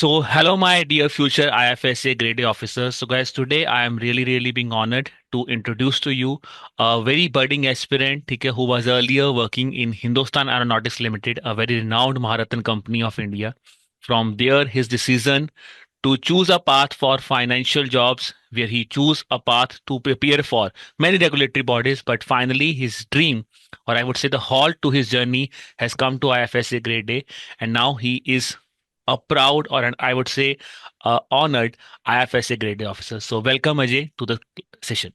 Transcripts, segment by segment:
Hello, my dear future IFSCA Grade A officers. So, guys, today I am really being honored to introduce to you a very budding aspirant, ठीक है, who was earlier working in Hindustan Aeronautics Limited, a very renowned Maharatan company of India. From there, his decision to choose a path for financial jobs, where he chose a path to prepare for many regulatory bodies, but finally his dream, or I would say the halt to his journey, has come to IFSCA Grade A, and now he is a proud or an I would say honored IFSA grade A officer. So welcome Ajay to the session.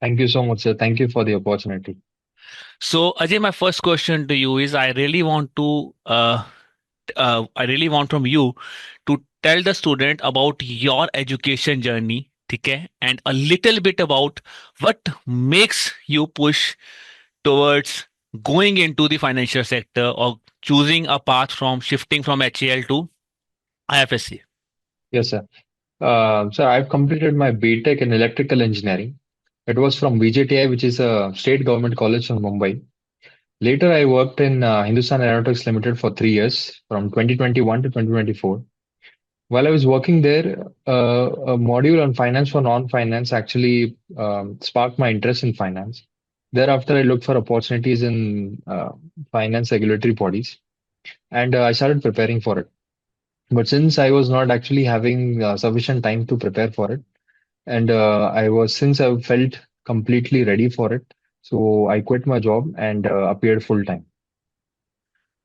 Thank you so much, sir. Thank you for the opportunity. So Ajay, my first question to you is I really want from you to tell the student about your education journey, okay, and a little bit about what makes you push towards going into the financial sector or choosing a path from shifting from HAL to IFSC. Yes, sir. Sir, I've completed my BTech in electrical engineering. It was from VJTI, which is a state government college in Mumbai. Later, I worked in Hindustan Aeronautics Limited for 3 years, from 2021 to 2024. While I was working there, a module on finance for non-finance actually sparked my interest in finance. Thereafter, I looked for opportunities in finance regulatory bodies, and I started preparing for it. But since I was not actually having sufficient time to prepare for it, and since I felt completely ready for it, so I quit my job and appeared full time.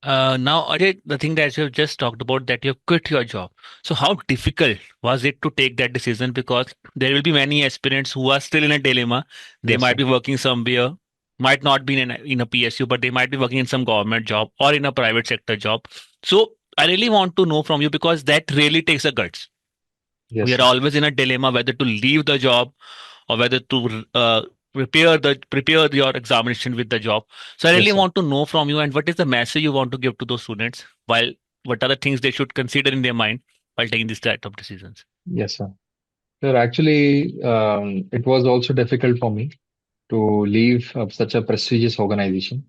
Now, Ajay, the thing that you have just talked about that you have quit your job. So, how difficult was it to take that decision? Because there will be many aspirants who are still in a dilemma. They Yes, might sir. be working somewhere, might not be in a PSU, but they might be working in some government job or in a private sector job. So, I really want to know from you because that really takes a guts. Yes, We are sir. always in a dilemma whether to leave the job or whether to prepare your examination with the job. So I Yes, really sir. want to know from you and what is the message you want to give to those students while what are the things they should consider in their mind while taking this type of decisions. Yes, sir. Sir, actually, it was also difficult for me to leave such a prestigious organization.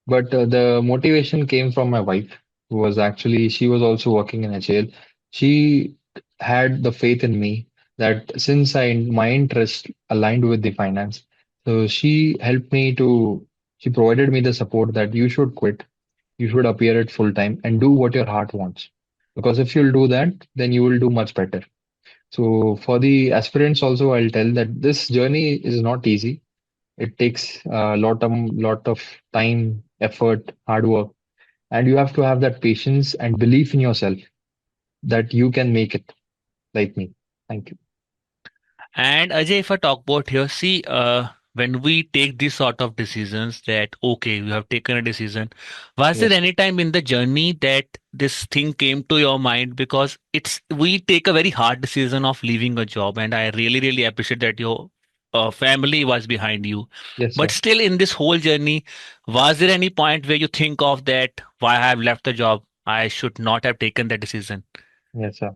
But the motivation came from my wife, who was actually, she was also working in HAL. She had the faith in me that since my interest aligned with the finance, so she provided me the support that you should quit, you should appear at full time and do what your heart wants. Because if you'll do that, then you will do much better. So for the aspirants also, I'll tell that this journey is not easy. It takes a lot of time, effort, hard work, and you have to have that patience and belief in yourself that you can make it like me. Thank you. And Ajay, if I talk about here, see, when we take these sort of decisions that, okay, you have taken a decision, was there Yes, any time in the journey that this thing came to your mind? Because we take a very hard decision of leaving a job, and I really appreciate that your family was behind you. yes, But sir. still, in this whole journey, was there any point where you think of that, why I have left the job? I should not have taken that decision. Yes, sir.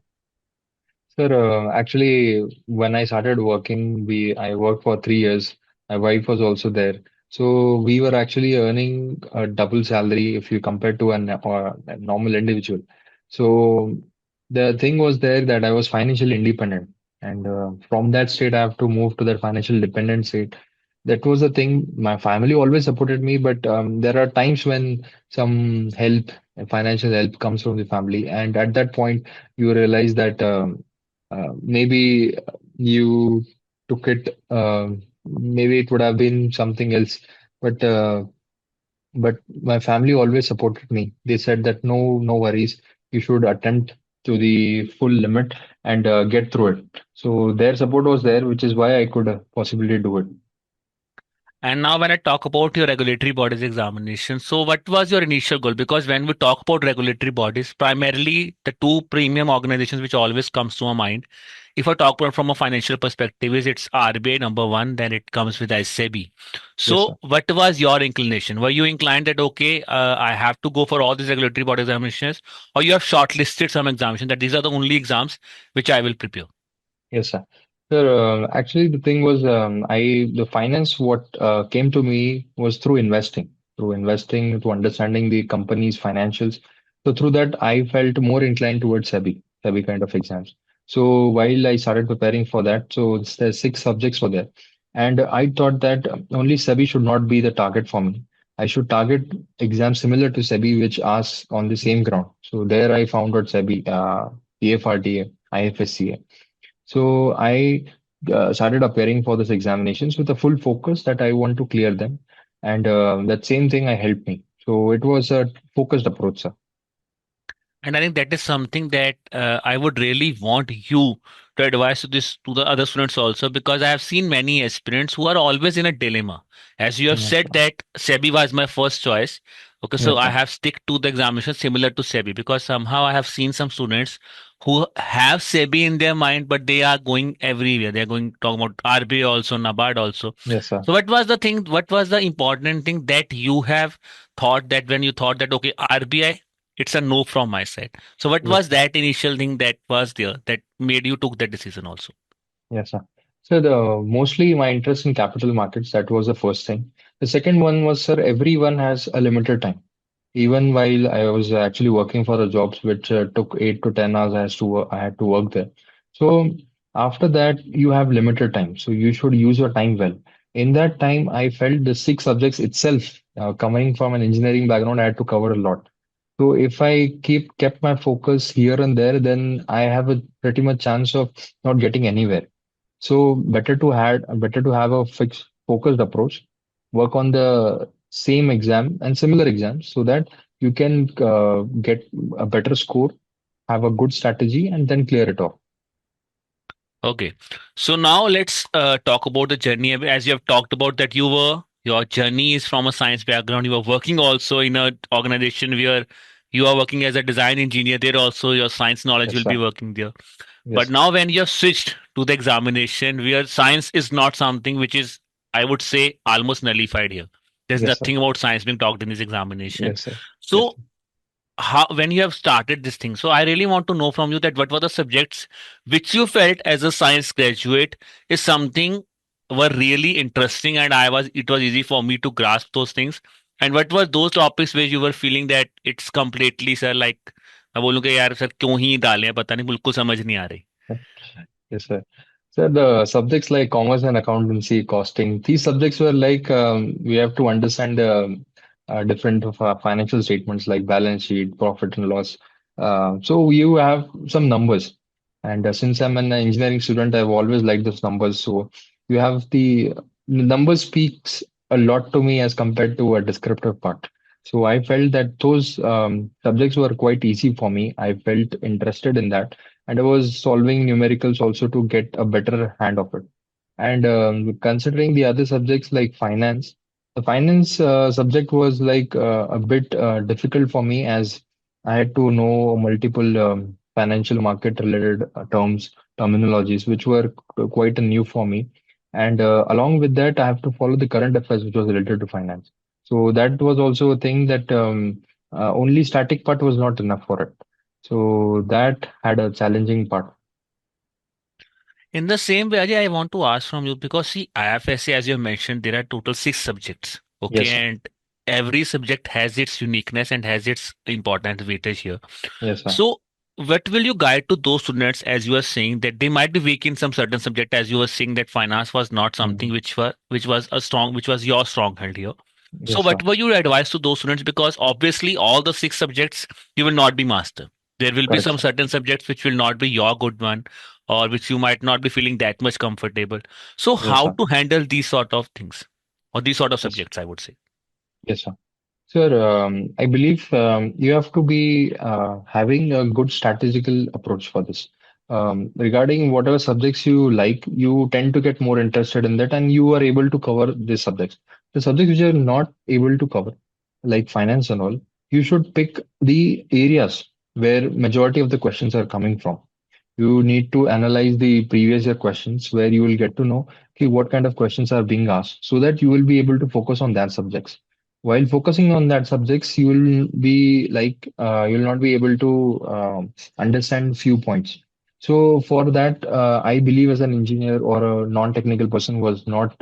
Sir, actually, when I started working, I worked for 3 years. My wife was also there. So we were actually earning a double salary if you compare to a normal individual. So the thing was there that I was financially independent. And from that state, I have to move to that financial dependent state. That was the thing. My family always supported me, but there are times when some help, financial help comes from the family. And at that point, you realize that maybe you took it. Maybe it would have been something else, but my family always supported me. They said that no worries. You should attempt to the full limit and get through it. So their support was there, which is why I could possibly do it. And now, when I talk about your regulatory bodies examination, so what was your initial goal? Because when we talk about regulatory bodies, primarily the two premium organizations which always comes to our mind, if I talk about from a financial perspective, is it's RBI number one, then it comes with SAB. Yes, sir. So, what was your inclination? Were you inclined that okay, I have to go for all these regulatory body examinations, or you have shortlisted some examinations that these are the only exams which I will prepare? Yes, sir. Sir, actually, the thing was, the finance, what came to me was through investing, to understanding the company's financials. So through that, I felt more inclined towards SEBI. SEBI kind of exams. So while I started preparing for that, so the six subjects were there, and I thought that only SEBI should not be the target for me. I should target exams similar to SEBI, which asks on the same ground. So there I found out SEBI, PFRDA, IFSCA. So I started appearing for these examinations with a full focus that I want to clear them, and that same thing I helped me. So it was a focused approach, sir. And I think that is something that I would really want you to advise to this to the other students also, because I have seen many aspirants who are always in a dilemma. As you have Yes, said sir. that SEBI was my first choice. Okay, so Yes, I sir. have stick to the examination similar to SEBI, because somehow I have seen some students who have SEBI in their mind, but they are going everywhere. They are going talking about RBI also, NABARD also. Yes, sir. So what was the thing? What was the important thing that you have thought that when you thought that okay, RBI, it's a no from my side. So what Yes, was sir. that initial thing that was there that made you took that decision also? Yes, sir. So the mostly my interest in capital markets, that was the first thing. The second one was, sir, everyone has a limited time. Even while I was actually working for the jobs which took 8 to 10 hours, I had to work there. So after that, you have limited time. So you should use your time well. In that time, I felt the six subjects itself, coming from an engineering background, I had to cover a lot. So if I kept my focus here and there, then I have a pretty much chance of not getting anywhere. So better to have a fixed focused approach, work on the same exam and similar exams so that you can get a better score, have a good strategy, and then clear it off. Okay. So now let's talk about the journey. As you have talked about that your journey is from a science background. You are working also in a organization where you are working as a design engineer. There also your science knowledge Yes, will be sir. working there. But Yes, now when you have switched to the examination where science is not something which is, I would say, almost nullified here. There's yes, sir. nothing about science being talked in this examination. Yes, sir. Yes, So how when you have started this thing, so I really want to know from you that what were the subjects which you felt as a science graduate is something were really interesting, and I was it was easy for me to grasp those things, and what were those topics where you were feeling that it's completely sir like मैं बोलूँ कि यार sir क्यों ही डाले हैं पता नहीं बिल्कुल समझ नहीं आ रही. sir. Yes, sir. So the subjects like commerce and accountancy, costing, these subjects were like we have to understand the different financial statements like balance sheet, profit and loss. So you have some numbers, and since I'm an engineering student, I've always liked those numbers. So you have the numbers speaks a lot to me as compared to a descriptive part. So I felt that those subjects were quite easy for me. I felt interested in that, and I was solving numericals also to get a better hand of it. And considering the other subjects like finance, the finance subject was like a bit difficult for me as I had to know multiple financial market related terms, terminologies, which were quite new for me. And along with that, I have to follow the current affairs, which was related to finance. So that was also a thing that only static part was not enough for it. So that had a challenging part. In the same way, Ajay, I want to ask from you because see, IFSA, as you have mentioned, there are total six subjects. Okay, Yes, sir. and every subject has its uniqueness and has its important weightage here. Yes, sir. So, what will you guide to those students as you are saying that they might be weak in some certain subject, as you were saying that finance was not something Mhm. which was your stronghold here. So, Yes, sir. what were your advice to those students? Because obviously, all the six subjects you will not be master. There will be Correct, some sir. certain subjects which will not be your good one, or which you might not be feeling that much comfortable. So, Yes, how sir. to handle these sort of things or these sort of Yes, subjects? I would say. yes, sir. Sir, I believe you have to be having a good strategical approach for this. Regarding whatever subjects you like, you tend to get more interested in that, and you are able to cover these subjects. The subjects which you are not able to cover, like finance and all, you should pick the areas where majority of the questions are coming from. You need to analyze the previous year questions where you will get to know okay, what kind of questions are being asked so that you will be able to focus on that subjects. While focusing on that subjects, you will be like you'll not be able to understand few points. So for that, I believe as an engineer or a non-technical person was not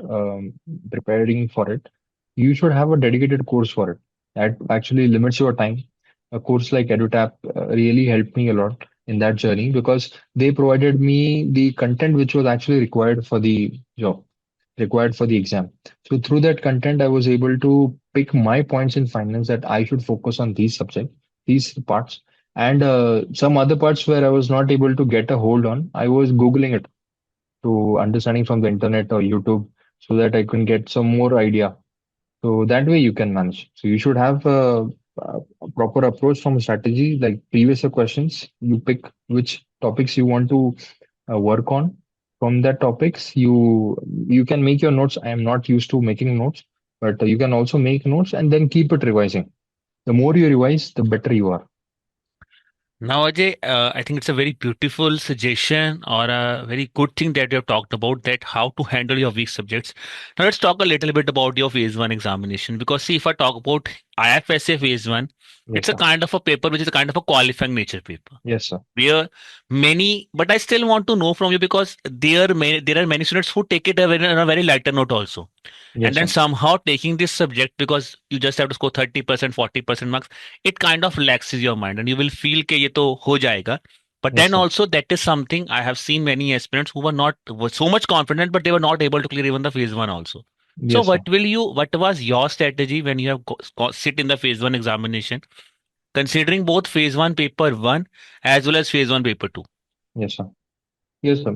preparing for it, you should have a dedicated course for it. That actually limits your time. A course like EduTap really helped me a lot, in that journey because they provided me the content which was actually required for the job, required for the exam. So through that content, I was able to pick my points in finance that I should focus on these subjects, these parts, and some other parts where I was not able to get a hold on. I was googling it to understanding from the internet or YouTube so that I can get some more idea. So that way you can manage. So you should have a proper approach from a strategy like previous year questions. You pick which topics you want to work on. From that topics, you can make your notes. I am not used to making notes, but you can also make notes and then keep it revising. The more you revise, the better you are. Now, Ajay, I think it's a very beautiful suggestion or a very good thing that you have talked about that how to handle your weak subjects. Now, let's talk a little bit about your phase one examination because see, if I talk about IFSA phase one, Yes, it's a sir. kind of a paper which is a kind of a qualifying nature paper Yes, sir. where many, but I still want to know from you because there are many students who take it on a very lighter note also, and Yes, then sir. somehow taking this subject because you just have to score 30%, 40% marks, it kind of relaxes your mind and you will feel कि ये तो हो जाएगा. But Yes, then sir. also that is something I have seen many aspirants who were so much confident, but they were not able to clear even the phase one also. So Yes, sir. what was your strategy when you have sit in the phase one examination, considering both phase one paper one as well as phase one paper two? Yes, sir. Yes, sir.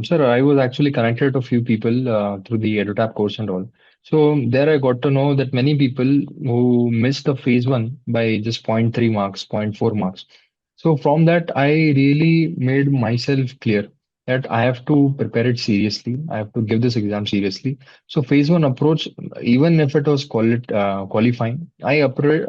Sir, I was actually connected to a few people through the EduTap course and all. So there I got to know that many people who missed the phase one by just zero point 0.3 marks, zero point 0.4 marks. So from that, I really made myself clear that I have to prepare it seriously. I have to give this exam seriously. So phase one approach, even if it was qualifying, I appeared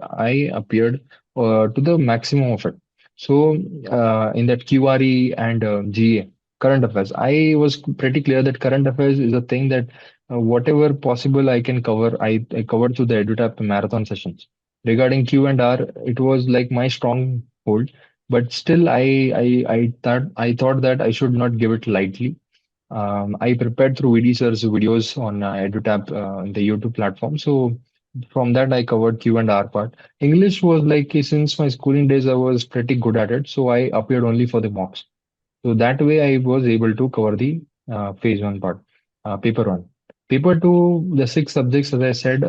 to the maximum of it. So in that QRE and GA current affairs. I was pretty clear that current affairs is a thing that whatever possible I can cover, I covered through the EduTap marathon sessions. Regarding Q and R, it was like my stronghold, but still I thought that I should not give it lightly. I prepared through VD sir's videos on EduTap, the YouTube platform. So from that, I covered Q and R part. English was like since my schooling days, I was pretty good at it. So I appeared only for the mocks. So that way I was able to cover the phase one part, paper one. Paper two, the six subjects, as I said,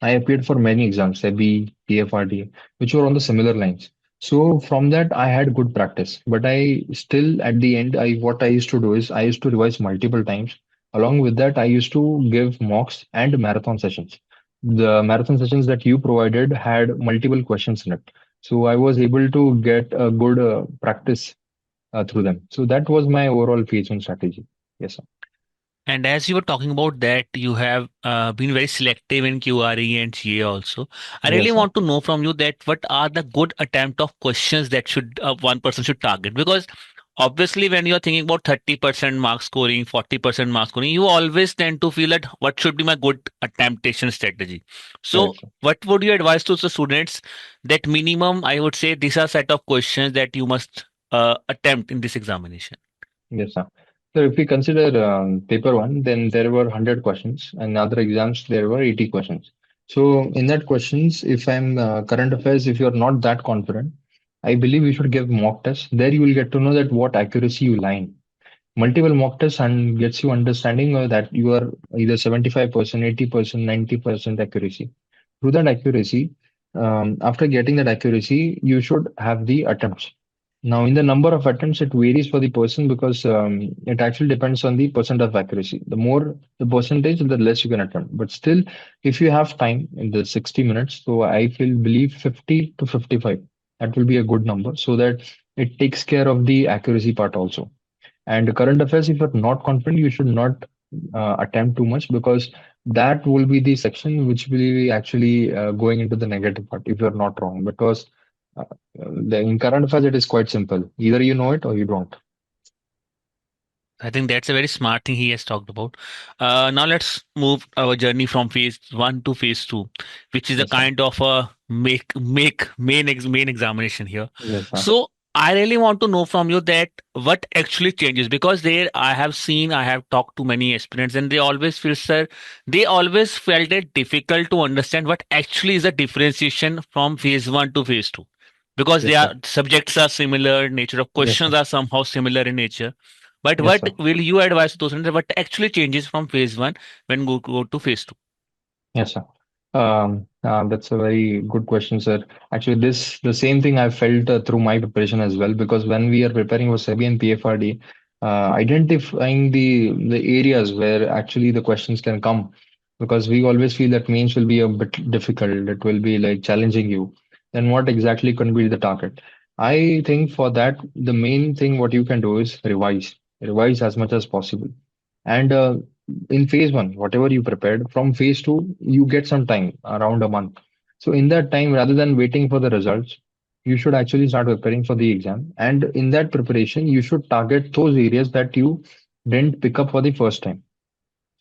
I appeared for many exams, SEBI, PFRDA, which were on the similar lines. So from that, I had good practice. But I still, at the end, I what I used to do is I used to revise multiple times. Along with that, I used to give mocks and marathon sessions. The marathon sessions that you provided had multiple questions in it. So I was able to get a good practice through them. So that was my overall PH1 strategy. Yes, sir. And as you were talking about that, you have been very selective in QRE and GA also. I really Yes, sir. want to know from you that what are the good attempt of questions that should one person should target? Because obviously, when you are thinking about 30% mark scoring, 40% mark scoring, you always tend to feel that what should be my good attemptation strategy. So, Correct, sir. what would you advise to the students that minimum, I would say, these are set of questions that you must attempt in this examination? Yes, sir. So if we consider paper one, then there were 100 questions, and other exams there were 80 questions. So in that questions, if I'm current affairs, if you're not that confident, I believe you should give mock tests. There you will get to know that what accuracy you lie in. Multiple mock tests and gets you understanding that you are either 75%, 80%, 90% accuracy. Through that accuracy, after getting that accuracy, you should have the attempts. Now, in the number of attempts, it varies for the person because it actually depends on the percent of accuracy. The more the percentage, the less you can attempt. But still, if you have time in the 60 minutes, so I feel believe 50 to 55, that will be a good number so that it takes care of the accuracy part also. And current affairs, if you're not confident, you should not attempt too much because that will be the section which will be actually going into the negative part if you're not wrong. Because in current affairs, it is quite simple. Either you know it or you don't. I think that's a very smart thing he has talked about. Now let's move our journey from phase one to phase two, which is a Yes, sir. kind of a main examination here. Yes, sir. So I really want to know from you that what actually changes because there I have talked to many aspirants and they always feel sir they always felt it difficult to understand what actually is the differentiation from phase one to phase two. because Yes, sir. their subjects are similar, nature of Yes, questions sir. are somehow similar in nature. But Yes, what sir. will you advise to those students? What actually changes from phase one when go to phase two? Yes, sir. That's a very good question, sir. Actually, this the same thing I felt through my preparation as well, because when we are preparing for SEBI and PFRD, identifying the areas where actually the questions can come, because we always feel that mains will be a bit difficult, it will be like challenging you. Then what exactly can be the target? I think for that, the main thing what you can do is revise as much as possible. And in phase one, whatever you prepared, from phase two, you get some time, around a month. So in that time, rather than waiting for the results, you should actually start preparing for the exam. And in that preparation, you should target those areas that you didn't pick up for the first time,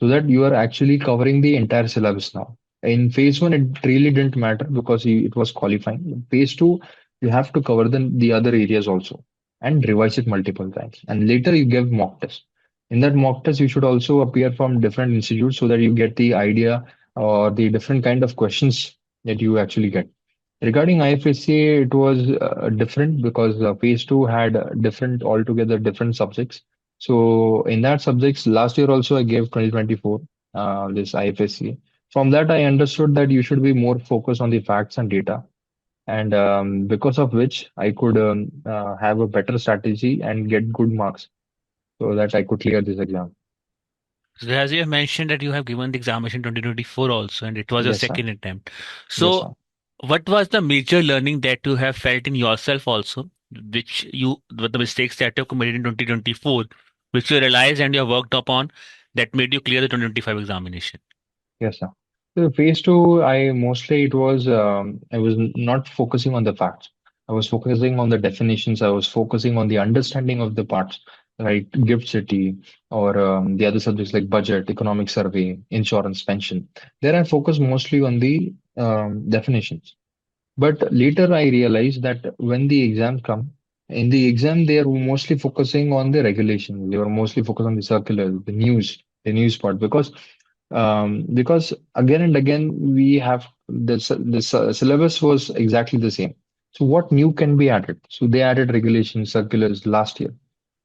so that you are actually covering the entire syllabus now. In phase one, it really didn't matter because it was qualifying. In phase two, you have to cover the other areas also and revise it multiple times. And later, you give mock test. In that mock test, you should also appear from different institutes so that you get the idea or the different kind of questions that you actually get. Regarding IFSCA, it was different because phase two had different, altogether different subjects. So in that subjects, last year also I gave 2024 this IFSCA. From that, I understood that you should be more focused on the facts and data, and because of which I could have a better strategy and get good marks so that I could clear this exam. So as you have mentioned that you have given the examination 2024 also, and it was your Yes, sir. second attempt. Yes, So sir. what was the major learning that you have felt in yourself also, which you, with the mistakes that you committed in 2024, which you realized and you have worked upon, that made you clear the 2025 examination? Yes, sir. So phase two, I was not focusing on the facts. I was focusing on the definitions. I was focusing on the understanding of the parts, right? Gift city or the other subjects like budget, economic survey, insurance, pension. There I focused mostly on the definitions. But later I realized that when the exams come, in the exam they are mostly focusing on the regulation. They were mostly focused on the circular, the news part, because again and again we have the syllabus was exactly the same. So what new can be added? So they added regulations, circulars last year.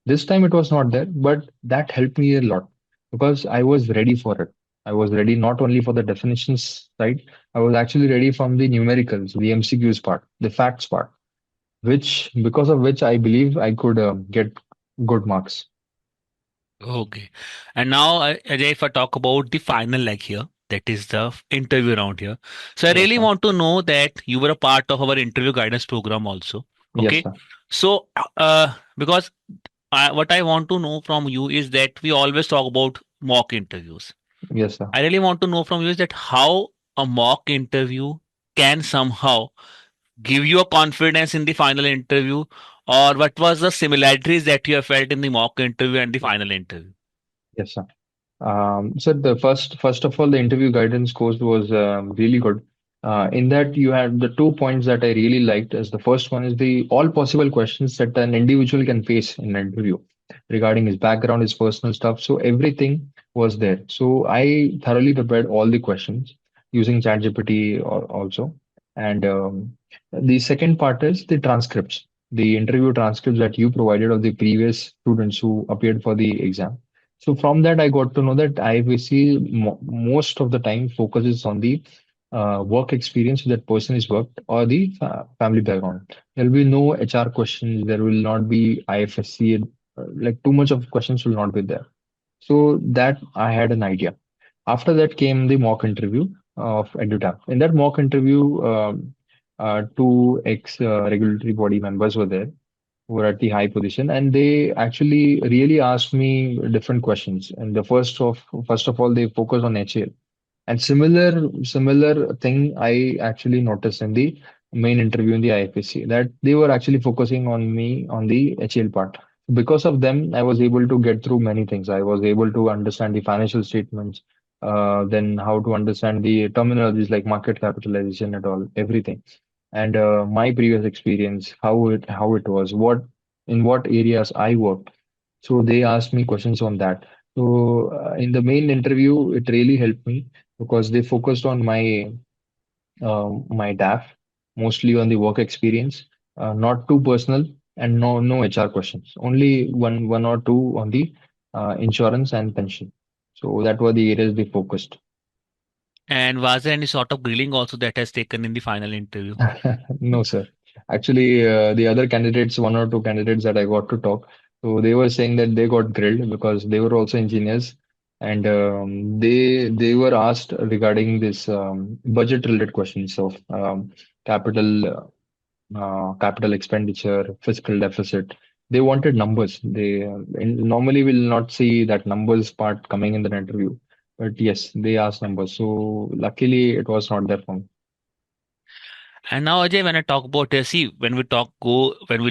This time it was not there, but that helped me a lot because I was ready for it. I was ready not only for the definitions side, I was actually ready from the numericals, the MCQs part, the facts part, which because of which I believe I could get good marks. Okay. And now, Ajay, if I talk about the final leg here, that is the interview round here. So I Yes, really sir. want to know that you were a part of our interview guidance program also. Yes, Okay. sir. So, because what I want to know from you is that we always talk about mock interviews. Yes, sir. I really want to know from you is that how a mock interview can somehow give you a confidence in the final interview, or what was the similarities that you have felt in the mock interview and the final interview? Yes, sir. So the first of all, the interview guidance course was really good. In that, you had the 2 points that I really liked. As the first one is the all possible questions that an individual can face in an interview regarding his background, his personal stuff. So everything was there. So I thoroughly prepared all the questions using ChatGPT also. And the second part is the transcripts, the interview transcripts that you provided of the previous students who appeared for the exam. So from that, I got to know that IFSC most of the time focuses on the work experience that person has worked or the family background. There will be no HR questions. There will not be IFSC. Like too much of questions will not be there. So that I had an idea. After that came the mock interview of EduTap. In that mock interview, two ex regulatory body members were there who were at the high position, and they actually really asked me different questions. And the first of all, they focused on HAL. And similar thing I actually noticed in the main interview in the IFSC that they were actually focusing on me on the HL part. Because of them, I was able to get through many things. I was able to understand the financial statements, then how to understand the terminologies like market capitalization and all, everything. And my previous experience, how it was, what areas I worked. So they asked me questions on that. So in the main interview, it really helped me because they focused on my DAF, mostly on the work experience. not too personal, and no HR questions. Only one or two on the insurance and pension. So that were the areas they focused. And was there any sort of grilling also that has taken in the final interview? No, sir. Actually, the other candidates, one or two candidates that I got to talk, so they were saying that they got grilled because they were also engineers, and they were asked regarding this budget-related questions of capital expenditure, fiscal deficit. They wanted numbers. They normally will not see that numbers part coming in the interview, but yes, they asked numbers. So luckily, it was not there for me. And now, Ajay, when I talk about, see, when we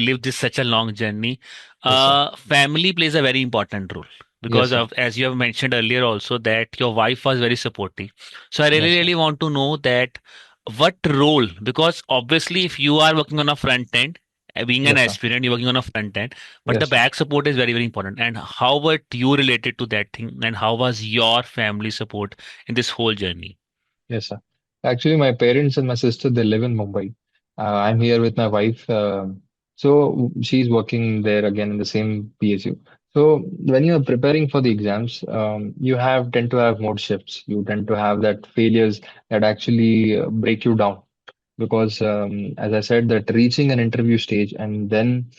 live this such a long journey, Yes, sir. family plays a very important role Yes, because sir. of, as you have mentioned earlier, also that your wife was very supportive. So I really, Yes, sir. really want to know that what role, because obviously, if you are working on a front end, being an Yes, sir. aspirant, you're working on a front end, but the Yes, sir. back support is very, very important. And how were you related to that thing, and how was your family support in this whole journey? Yes, sir. Actually, my parents and my sister, they live in Mumbai. I'm here with my wife. So she's working there again in the same PSU. So when you're preparing for the exams, you have tend to have more shifts. You tend to have that failures that actually break you down because as I said, that reaching an interview stage and then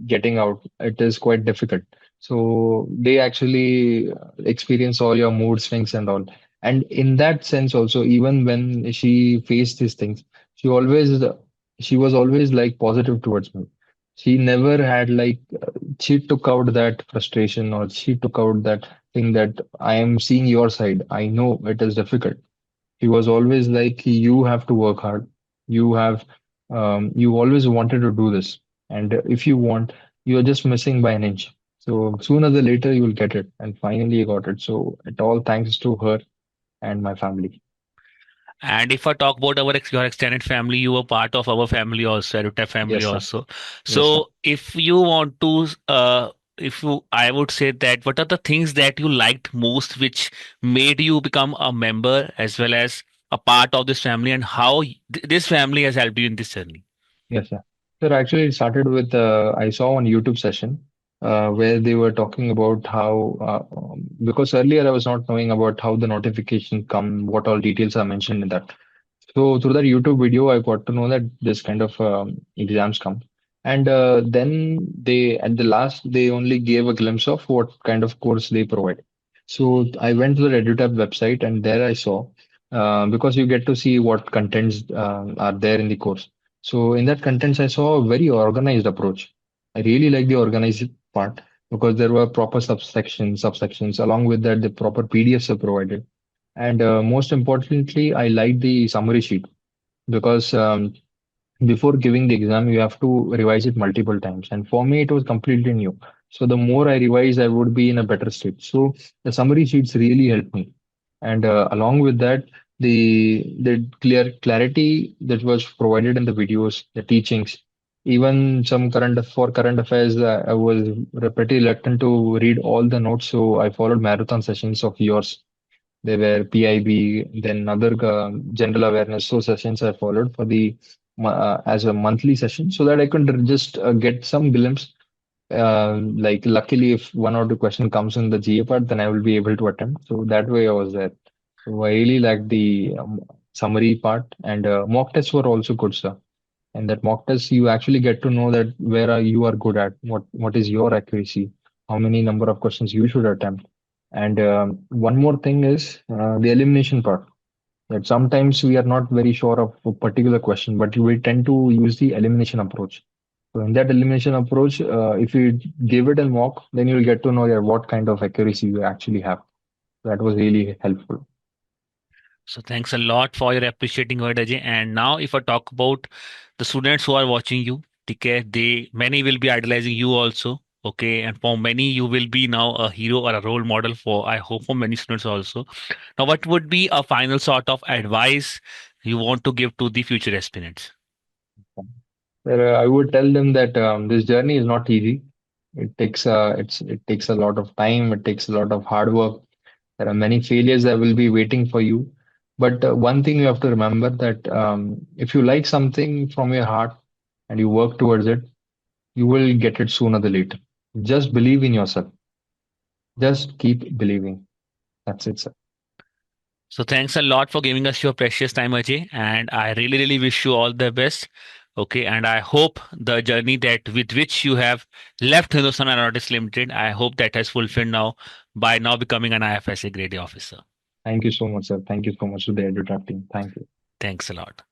getting out, it is quite difficult. So they actually experience all your mood swings and all. And in that sense, also, even when she faced these things, she always she was always like positive towards me. She never had like she took out that frustration or she took out that thing that I am seeing your side. I know it is difficult. He was always like, you have to work hard. You have, you always wanted to do this. And if you want, you're just missing by an inch. So sooner or later, you'll get it. And finally, you got it. So it all thanks to her and my family. And if I talk about your extended family, you were part of our family also, EduTap family Yes, sir. also. Yes, sir. So if you want to, if you, I would say that what are the things that you liked most, which made you become a member as well as a part of this family, and how this family has helped you in this journey? Yes, sir. Sir, actually, it started with I saw one YouTube session where they were talking about how because earlier I was not knowing about how the notification come, what all details are mentioned in that. So through that YouTube video, I got to know that this kind of exams come, and then they at the last they only gave a glimpse of what kind of course they provide. So I went to the EduTap website, and there I saw because you get to see what contents are there in the course. So in that contents, I saw a very organized approach. I really like the organized part because there were proper subsections. Along with that, the proper PDFs are provided. And most importantly, I like the summary sheet because before giving the exam, you have to revise it multiple times. And for me, it was completely new. So the more I revise, I would be in a better state. So the summary sheets really helped me. And along with that, the clarity that was provided in the videos, the teachings, even some current affairs, I was pretty reluctant to read all the notes. So I followed marathon sessions of yours. There were PIB, then other general awareness. So sessions I followed for the as a monthly session so that I could just get some glimpse. Like luckily, if one or two question comes in the GA part, then I will be able to attempt. So that way I was there. So I really liked the summary part and mock tests were also good, sir. And that mock test, you actually get to know that where are you are good at, what is your accuracy, how many number of questions you should attempt. And one more thing is the elimination part. That sometimes we are not very sure of a particular question, but we tend to use the elimination approach. So in that elimination approach, if you give it a mock, then you'll get to know yeah, what kind of accuracy you actually have. That was really helpful. So thanks a lot for your appreciating word, Ajay. And now, if I talk about the students who are watching you, okay, they many will be idolizing you also. Okay, and for many, you will be now a hero or a role model for, I hope, for many students also. Now, what would be a final sort of advice you want to give to the future aspirants? I would tell them that this journey is not easy. It takes a lot of time. It takes a lot of hard work. There are many failures that will be waiting for you. But one thing you have to remember that if you like something from your heart, and you work towards it, you will get it sooner than later. Just believe in yourself. Just keep believing. That's it, sir. So thanks a lot for giving us your precious time, Ajay, and I really, really wish you all the best. Okay, and I hope the journey that with which you have left Hindustan Aeronautics Limited, I hope that has fulfilled now by now becoming an IFSA Grade A officer. Thank you so much, sir. Thank you so much to the EduTap team. Thank you. Thanks a lot.